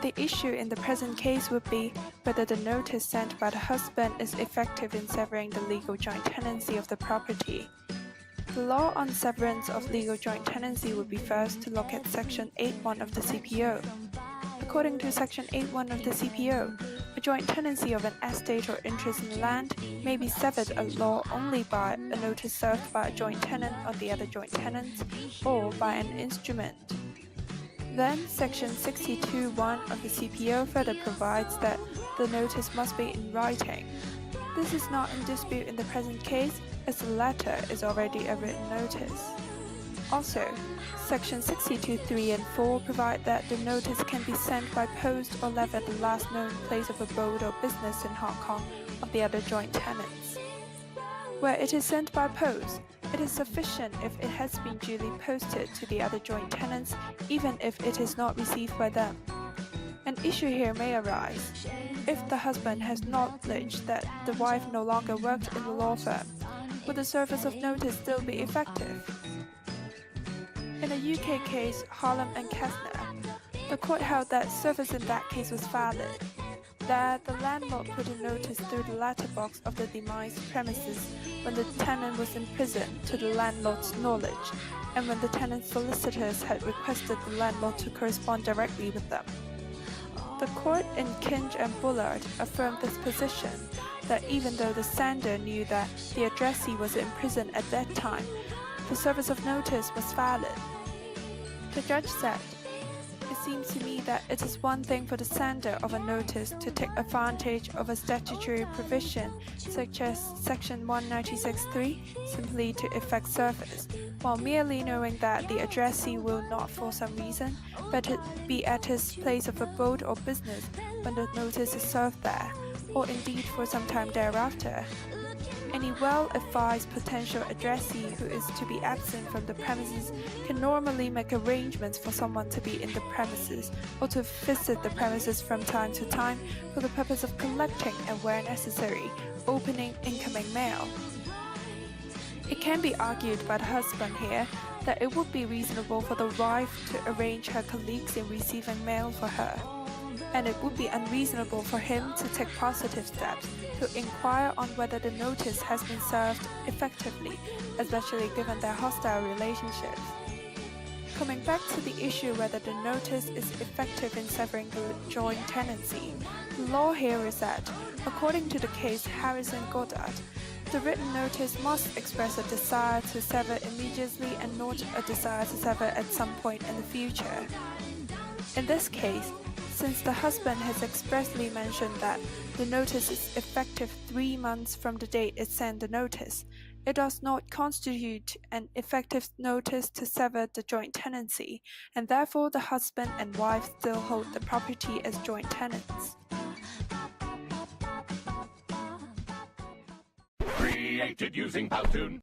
The issue in the present case would be whether the notice sent by the husband is effective in severing the legal joint tenancy of the property. The law on severance of legal joint tenancy would be first to look at Section 8.1 of the CPO. According to Section 8.1 of the CPO, a joint tenancy of an estate or interest in land may be severed at law only by a notice served by a joint tenant on the other joint tenants or by an instrument. Then, Section 62.1 of the CPO further provides that the notice must be in writing. This is not in dispute in the present case, as the latter is already a written notice. Also, Section 62.3 and 4 provide that the notice can be sent by post or letter at the last known place of abode or business in Hong Kong of the other joint tenants. Where it is sent by post, it is sufficient if it has been duly posted to the other joint tenants, even if it is not received by them. An issue here may arise. If the husband has knowledge that the wife no longer worked in the law firm, would the service of notice still be effective? In a UK case, Harlem and Kessner, the court held that service in that case was valid. There, the landlord put a notice through the letterbox of the demised premises when the tenant was in prison to the landlord's knowledge, and when the tenant's solicitors had requested the landlord to correspond directly with them. The court in Kinch and Bullard affirmed this position, that even though the sender knew that the addressee was in prison at that time, the service of notice was valid. The judge said, "It seems to me that it is one thing for the sender of a notice to take advantage of a statutory provision such as Section 196(3) simply to effect service, while merely knowing that the addressee will not for some reason but be at his place of abode or business when the notice is served there, or indeed for some time thereafter. Any well-advised potential addressee who is to be absent from the premises can normally make arrangements for someone to be in the premises or to visit the premises from time to time for the purpose of collecting and, where necessary, opening incoming mail." It can be argued by the husband here that it would be reasonable for the wife to arrange her colleagues in receiving mail for her, and it would be unreasonable for him to take positive steps to inquire on whether the notice has been served effectively, especially given their hostile relationships. Coming back to the issue whether the notice is effective in severing the joint tenancy, the law here is that, according to the case Harrison-Goddard, the written notice must express a desire to sever immediately and not a desire to sever at some point in the future. In this case, since the husband has expressly mentioned that the notice is effective 3 months from the date it sent the notice, it does not constitute an effective notice to sever the joint tenancy, and therefore the husband and wife still hold the property as joint tenants. Created using PowToon.